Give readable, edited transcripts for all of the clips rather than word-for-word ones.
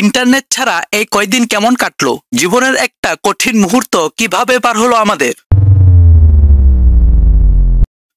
Internet ছাড়া এই কয়দিন কেমন কাটলো? জীবনের একটা কঠিন মুহূর্ত কিভাবে পার হলো আমাদের?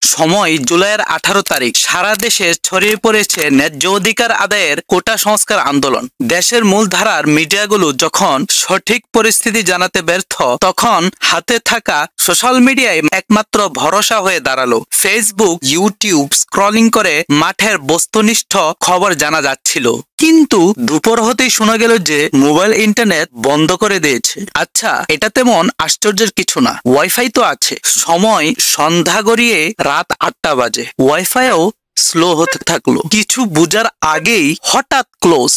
সময় জুলাইয়ের 18 তারিখ। সারা দেশে ছড়িয়ে পড়েছে ন্যায্য অধিকার আদায়ের কোটা সংস্কার আন্দোলন। দেশের মূলধারার মিডিয়াগুলো যখন সঠিক পরিস্থিতি জানাতে ব্যর্থ, তখন হাতে থাকা সোশ্যাল মিডিয়ায় একমাত্র ভরসা হয়ে দাঁড়ালো। ফেসবুক, ইউটিউব স্ক্রলিং করে মাঠের বস্তুনিষ্ঠ খবর জানা যাচ্ছিল। কিন্তু দুপুর হতেই শোনা গেল যে মোবাইল ইন্টারনেট বন্ধ করে দিয়েছে। আচ্ছা, এটা তেমন আশ্চর্যের কিছু না, ওয়াইফাই তো আছে। সময় সন্ধ্যা গড়িয়ে রাত 8টা বাজে, ওয়াইফাইও স্লো হতে থাকলো। কিছু বুঝার আগেই হঠাৎ ক্লোজ।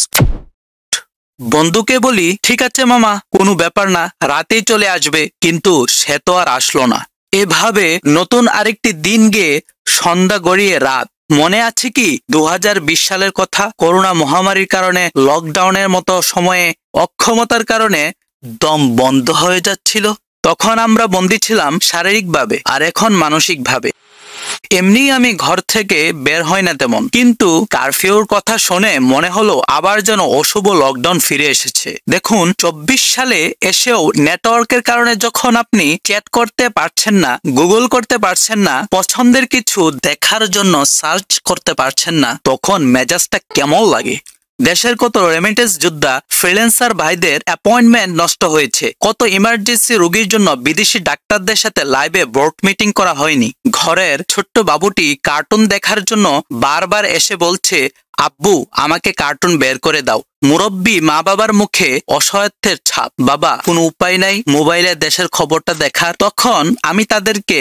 বন্ধুকে বলি, ঠিক আছে মামা, কোনো ব্যাপার না, রাতেই চলে আসবে। কিন্তু সে তো আর আসলো না। এভাবে নতুন আরেকটি দিন গিয়ে সন্ধ্যা গড়িয়ে রাত। মনে আছে কি 2020 সালের কথা? করোনা মহামারীর কারণে, লকডাউনের মতো সময়ে অক্ষমতার কারণে দম বন্ধ হয়ে যাচ্ছিল। তখন আমরা বন্দী ছিলাম শারীরিকভাবে, আর এখন মানসিকভাবে। এমনি আমি ঘর থেকে বের হয় না তেমন, কিন্তু কারফিউর কথা শুনে মনে হলো আবার যেন অশুভ লকডাউন ফিরে এসেছে। দেখুন, 24 সালে এসেও নেটওয়ার্কের কারণে যখন আপনি চ্যাট করতে পারছেন না, গুগল করতে পারছেন না, পছন্দের কিছু দেখার জন্য সার্চ করতে পারছেন না, তখন মেজাজটা কেমন লাগে। দেশের কত রেমিটেন্স যোদ্ধা, ফ্রিল্যান্সার ভাইদের অ্যাপয়েন্টমেন্ট নষ্ট হয়েছে। কত ইমার্জেন্সি রোগীর জন্য বিদেশি ডাক্তারদের সাথে লাইভে বোর্ড মিটিং করা হয়নি। ঘরের ছোট্ট বাবুটি কার্টুন দেখার জন্য বারবার এসে বলছে, আব্বু আমাকে কার্টুন বের করে দাও। মুরব্বী মা বাবার মুখে অসহায়ত্বের ছাপ। বাবা, কোনো উপায় নাই মোবাইলে দেশের খবরটা দেখার। তখন আমি তাদেরকে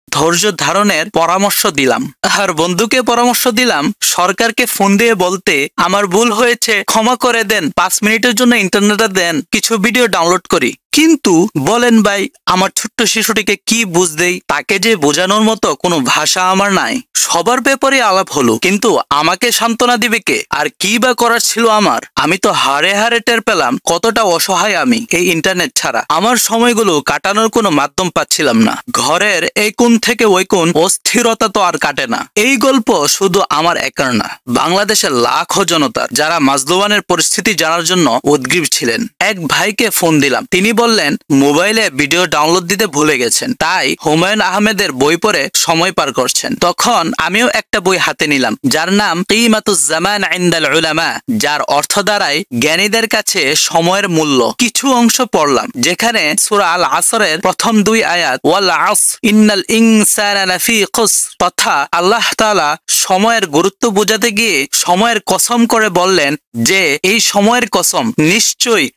ধৈর্য ধারণের পরামর্শ দিলাম। আর বন্ধুকে পরামর্শ দিলাম সরকারকে ফোন দিয়ে বলতে, আমার ভুল হয়েছে, ক্ষমা করে দেন, 5 মিনিটের জন্য ইন্টারনেটে দেন, কিছু ভিডিও ডাউনলোড করি। কিন্তু বলেন ভাই, আমার ছোট্ট শিশুটিকে কি বুঝদেই? তাকে যে বোঝানোর মতো কোনো ভাষা আমার নাই। সবার ব্যাপারে আলাপ হলো, কিন্তু আমাকে সান্ত্বনা দিবে কে? আর কি বা করার ছিল আমার? আমি তো হাড়ে হাড়ে টের পেলাম কতটা অসহায় আমি এই ইন্টারনেট ছাড়া। আমার সময়গুলো কাটানোর কোনো মাধ্যম পাচ্ছিলাম না। ঘরের এই কোণ থেকে ওই কোণ অস্থিরতা তো আর কাটে না। এই গল্প শুধু আমার একার না, বাংলাদেশের লাখো জনতার, যারা মাজলুমানের পরিস্থিতি জানার জন্য উদ্গ্রীব ছিলেন। এক ভাইকে ফোন দিলাম, তিনি বললেন মোবাইলে ভিডিও ডাউনলোড দিতে ভুলে গেছেন, তাই হুমায়ুন আহমেদের বই পড়ে সময় পার করছেন। তখন আমিও একটা বই হাতে নিলাম, যার নাম কিমাতুজ জামান ইনদাল উলামা, যার অর্থ দাঁড়ায় জ্ঞানীদের কাছে সময়ের মূল্য। কিছু অংশ পড়লাম, যেখানে সূরা আল আসরের প্রথম 2 আয়াত, ওয়াল আসর ইন্নাল ইনসানা লাফি খুসর, তথা আল্লাহ তাআলা সময়ের গুরুত্ব বোঝাতে গিয়ে সময়ের কসম করে বললেন যে এই সময়ের কসম, নিশ্চয়ই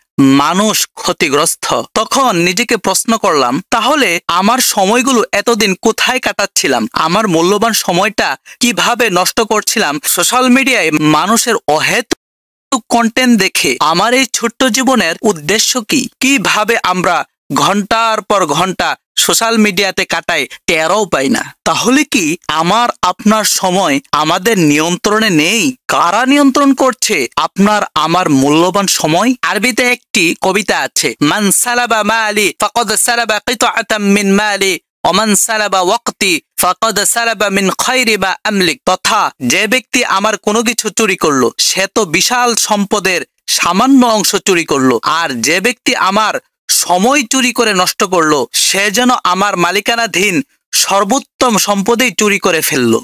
মানুষ ক্ষতিগ্রস্ত। তখন নিজেকে প্রশ্ন করলাম, তাহলে আমার সময়গুলো এতদিন কোথায় কাটাচ্ছিলাম? আমার মূল্যবান সময়টা কিভাবে নষ্ট করছিলাম সোশ্যাল মিডিয়ায় মানুষের অহেতুক কন্টেন্ট দেখে? আমার এই ছোট্ট জীবনের উদ্দেশ্য কি? কিভাবে আমরা ঘন্টার পর ঘন্টা সোশ্যাল মিডিয়াতে কাটাই, টেরও পাই না। তাহলে কি আমার আপনার সময় আমাদের নিয়ন্ত্রণে নেই? কারা নিয়ন্ত্রণ করছে আপনার আমার মূল্যবান সময়? আরবিতে একটি কবিতা আছে, মান সালাবা মালি ফাকাদ সালাবা কিতআতাম মিন মালি ওয়া মান সালাবা ওয়াক্তি ফাকাদ সালাবা মিন খায়রি মা আমলিক, তথা যে ব্যক্তি আমার কোনো কিছু চুরি করলো, সে তো বিশাল সম্পদের সামান্য অংশ চুরি করলো। আর যে ব্যক্তি আমার সময় চুরি করে নষ্ট করলো, সে যেন আমার মালিকানাধীন সর্বোত্তম সম্পদেই চুরি করে ফেললো।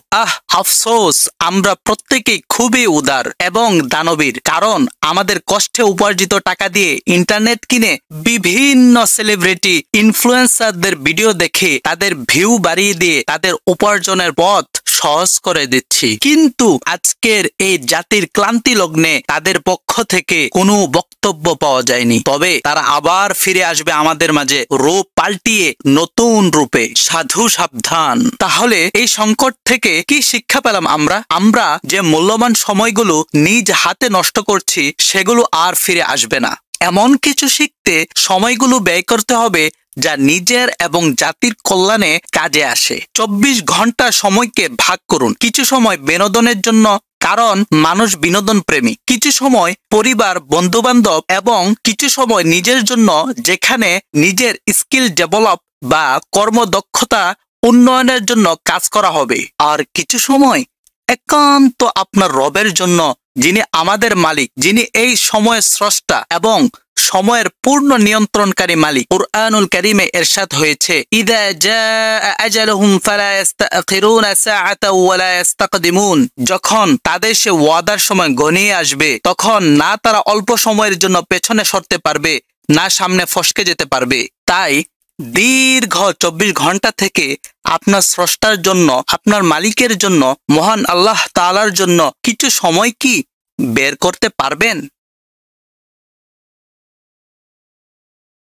আফসোস, আমরা প্রত্যেকেই খুবই উদার এবং দানবীর, কারণ আমাদের কষ্টে উপার্জিত টাকা দিয়ে ইন্টারনেট কিনে বিভিন্ন সেলিব্রিটি ইনফ্লুয়েন্সারদের ভিডিও দেখে তাদের ভিউ বাড়িয়ে দিয়ে তাদের উপার্জনের পথ সহজ করে দিচ্ছি। কিন্তু আজকের এই জাতির ক্লান্তি লগ্নে তাদের পক্ষ থেকে কোনো বক্তব্য পাওয়া যায়নি। তবে তারা আবার ফিরে আসবে আমাদের মাঝে, রূপ পাল্টিয়ে নতুন রূপে। সাধু সাবধান। তাহলে এই সংকট থেকে কি শিক্ষা পেলাম আমরা যে মূল্যবান সময়গুলো নিজ হাতে নষ্ট করছি, সেগুলো আর ফিরে আসবে না। এমন কিছু শিখতে সময়গুলো ব্যয় করতে হবে যা নিজের এবং জাতির কল্যাণে কাজে আসে। 24 ঘন্টা সময়কে ভাগ করুন, কিছু সময় বিনোদনের জন্য, কারণ মানুষ বিনোদন প্রেমী, কিছু সময় পরিবার বন্ধুবান্ধব, এবং কিছু সময় নিজের জন্য, যেখানে নিজের স্কিল ডেভেলপ বা কর্মদক্ষতা উন্নয়নের জন্য কাজ করা হবে। আর কিছু সময় একান্ত আপনার রবের জন্য, যিনি আমাদের মালিক, যিনি এই সময়ের স্রষ্টা এবং সময়ের পূর্ণ নিয়ন্ত্রণকারী মালিক। কুরআনুল কারীমে ইরশাদ হয়েছে, ইযা জাআ আজালুহুম ফালা ইস্তাখিরুনা সাআতাও ওয়ালা ইস্তাকদিমুন। যখন তাদের সে ওয়াদার সময় ঘনিয়ে আসবে, তখন না তারা অল্প সময়ের জন্য পেছনে সরতে পারবে, না সামনে ফসকে যেতে পারবে। তাই দীর্ঘ 24 ঘন্টা থেকে আপনার স্রষ্টার জন্য, আপনার মালিকের জন্য, মহান আল্লাহ তাআলার জন্য কিছু সময় কি বের করতে পারবেন?